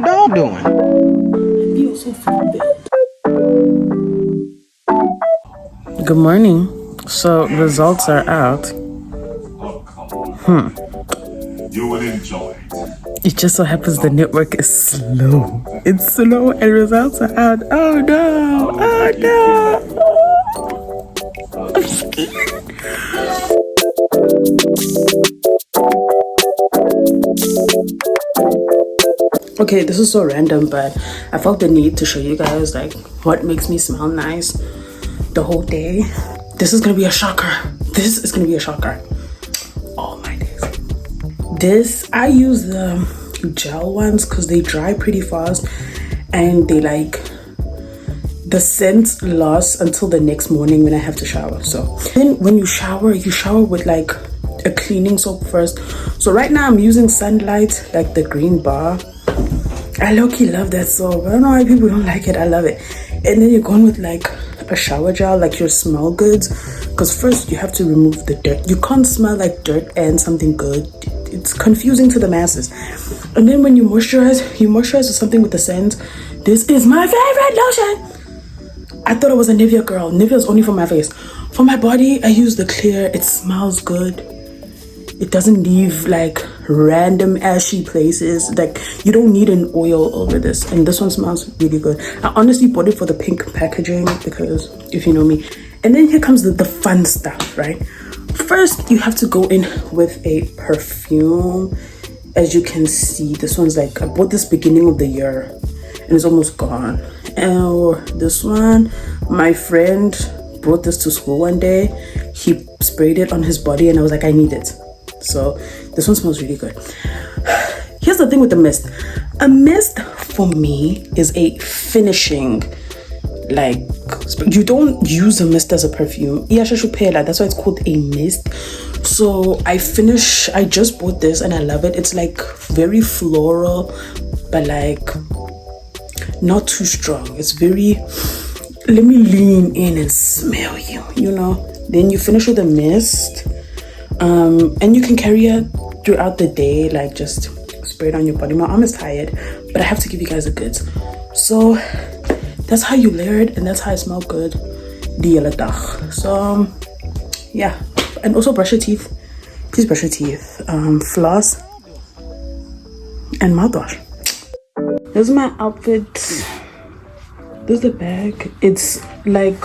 the dog doing? You're so stupid. Good morning. So results are out. You will enjoy it. It just so happens the network is slow. It's slow and results are out. Oh no! Oh no! I'm scared. Okay, this is so random, but I felt the need to show you guys like what makes me smell nice the whole day. This is gonna be a shocker. This is gonna be a shocker. Oh my days. This, I use the gel ones because they dry pretty fast and they like, the scent lasts until the next morning when I have to shower. So then when you shower with like a cleaning soap first. So right now I'm using Sunlight, like the green bar. I low-key love that soap. I don't know why people don't like it. I love it. And then you're going with like a shower gel, like your smell goods, because first you have to remove the dirt. You can't smell like dirt and something good. It's confusing to the masses. And then when you moisturize with something with the scent. This is my favorite lotion. I thought I was a Nivea girl. Nivea is only for my face. For my body, I use the clear. It smells good. It doesn't leave like random ashy places. Like you don't need an oil over this. And this one smells really good. I honestly bought it for the pink packaging because if you know me. And then here comes the fun stuff, right? First, you have to go in with a perfume. As you can see, this one's like, I bought this beginning of the year and it's almost gone. And this one, my friend brought this to school one day. He sprayed it on his body and I was like, I need it. So this one smells really good. Here's the thing with the mist. A mist for me is a finishing, like, you don't use a mist as a perfume. That's why it's called a mist. So I just bought this and I love it. It's like very floral, but like not too strong. It's very, let me lean in and smell you, you know. Then you finish with a mist. And you can carry it throughout the day, like just spray it on your body. My arm is tired, but I have to give you guys the goods. So that's how you layer it, and that's how it smells good. So yeah, and also brush your teeth. Please brush your teeth. Floss and mouthwash. This is my outfit. This is the bag. It's like,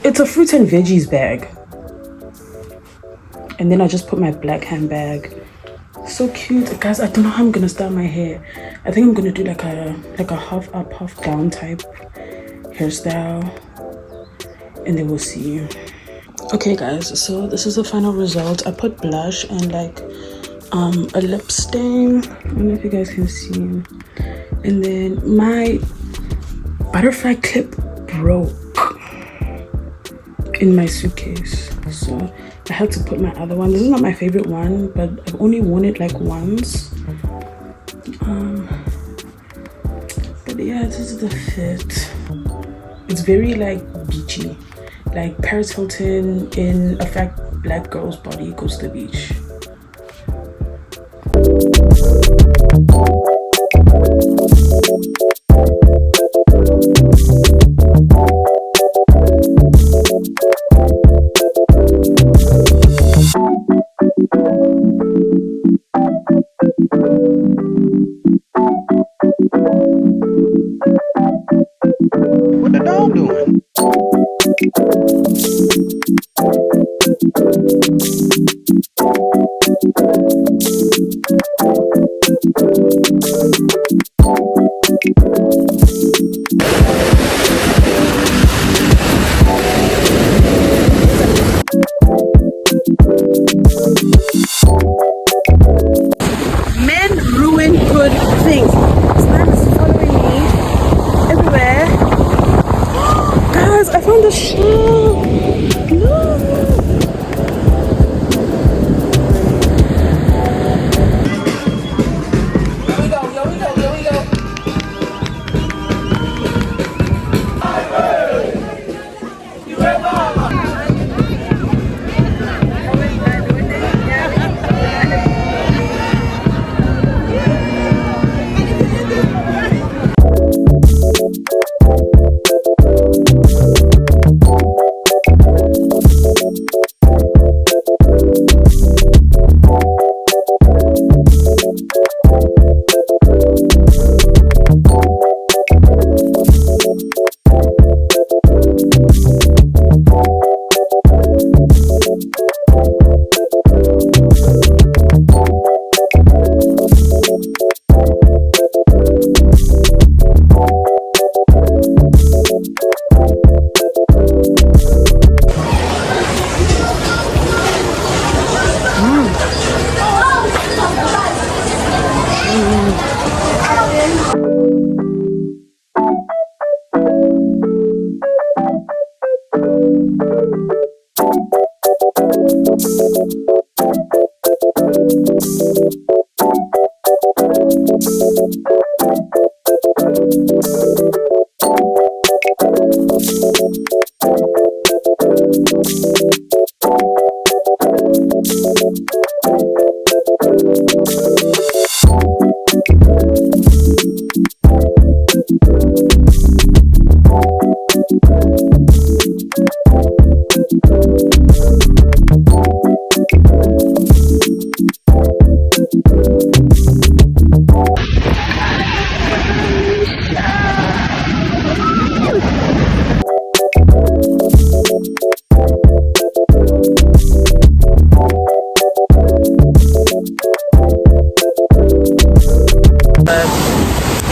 it's a fruits and veggies bag. And then I just put my black handbag. So cute. Guys, I don't know how I'm gonna style my hair. I think I'm gonna do like a half up, half down type hairstyle. And then we'll see. Okay guys, so this is the final result. I put blush and like a lip stain. I don't know if you guys can see. And then my butterfly clip broke in my suitcase. So I had to put my other one. This is not my favorite one, but I've only worn it like once. But yeah, this is the fit. It's very like beachy, like Paris Hilton in a fact black girl's body goes to the beach. What the dog doing? Men ruin good things. Stan is following me everywhere. Guys, I found the shell. No.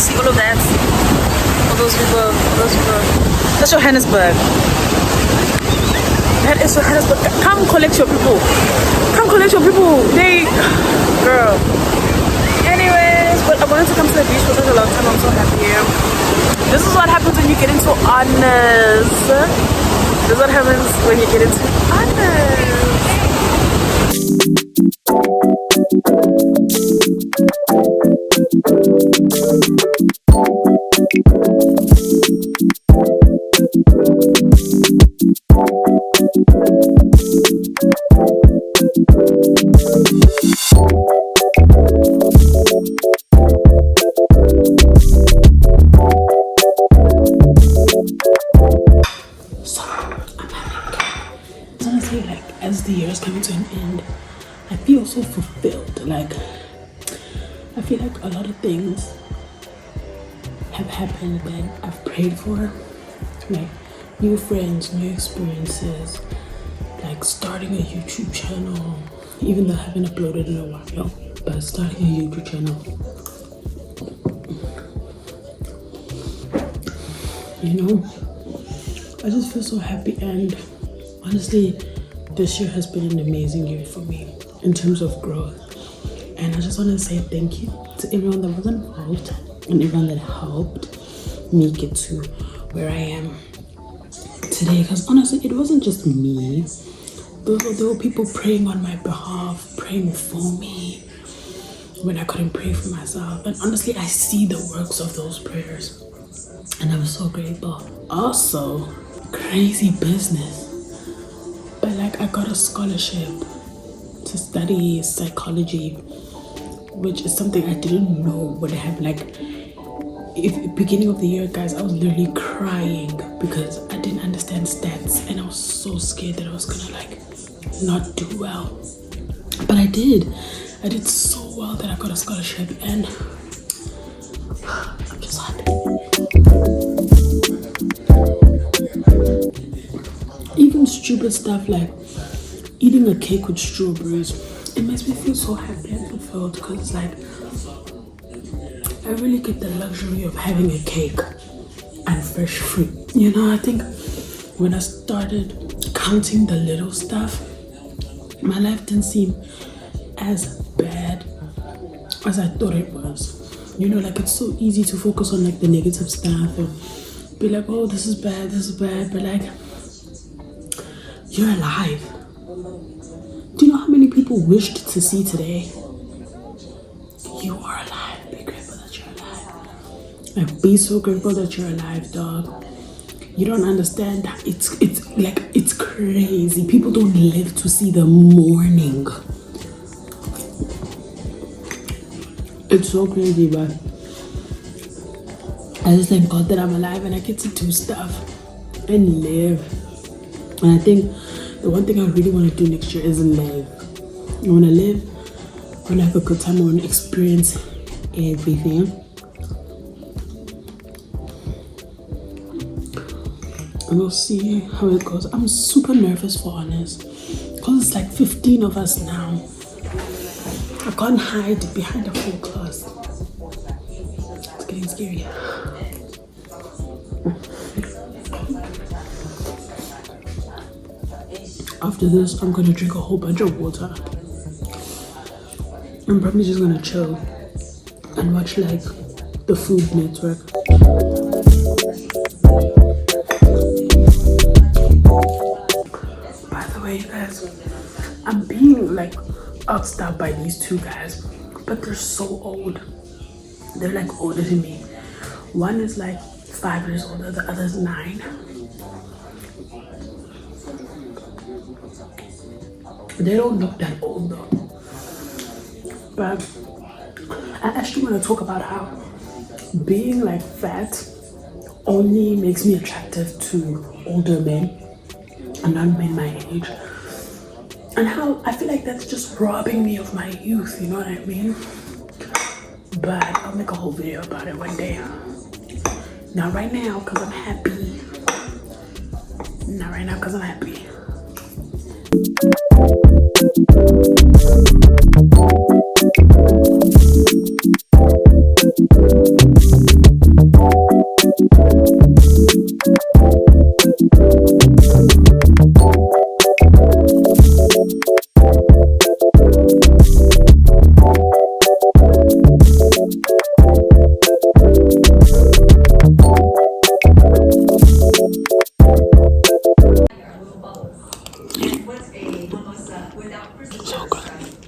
See all of that? All those people, That's Johannesburg. That is Johannesburg. Come collect your people. Come collect your people. Girl. Anyways, but I wanted to come to the beach for such a long time. I'm so happy. This is what happens when you get into honors. This is what happens when you get into honors. As the year is coming to an end, I feel so fulfilled. Like, I feel like a lot of things have happened that I've prayed for, like new friends, new experiences, like starting a YouTube channel, even though I haven't uploaded in a while, but starting a YouTube channel. You know, I just feel so happy, and honestly, this year has been an amazing year for me in terms of growth. And I just want to say thank you to everyone that was involved and everyone that helped me get to where I am today. Because honestly, it wasn't just me. There were people praying on my behalf, praying for me when I couldn't pray for myself. And honestly, I see the works of those prayers. And I'm so grateful. Also, crazy business. But like, I got a scholarship to study psychology, which is something I didn't know would happen. Like, beginning of the year, guys, I was literally crying because I didn't understand stats, and I was so scared that I was gonna like not do well. But I did so well that I got a scholarship, and I'm just happy. Even stupid stuff like eating a cake with strawberries, it makes me feel so happy and fulfilled, because like, I really get the luxury of having a cake and fresh fruit. You know, I think when I started counting the little stuff, my life didn't seem as bad as I thought it was. You know, like, it's so easy to focus on like the negative stuff and be like, oh, this is bad, but like, you're alive. Do you know how many people wished to see today? You are alive. Be grateful that you're alive. Like, be so grateful that you're alive, dog. You don't understand that it's crazy. People don't live to see the morning. It's so crazy, but I just thank God that I'm alive and I get to do stuff and live. And I think the one thing I really want to do next year is live. I want to live, I want to have a good time, I want to experience everything. And we'll see how it goes. I'm super nervous, for honest, because it's like 15 of us now. I can't hide behind a full class. It's getting scary. After this, I'm gonna drink a whole bunch of water. I'm probably just gonna chill and watch like the Food Network. By the way, you guys, I'm being like outstabbed by these two guys, but they're so old. They're like older than me. One is like 5 years older, the other's 9. They don't look that old though. But I actually want to talk about how being like fat only makes me attractive to older men and not men my age. And how I feel like that's just robbing me of my youth, you know what I mean? But I'll make a whole video about it one day. Not right now, because I'm happy. Not right now, because I'm happy. So good.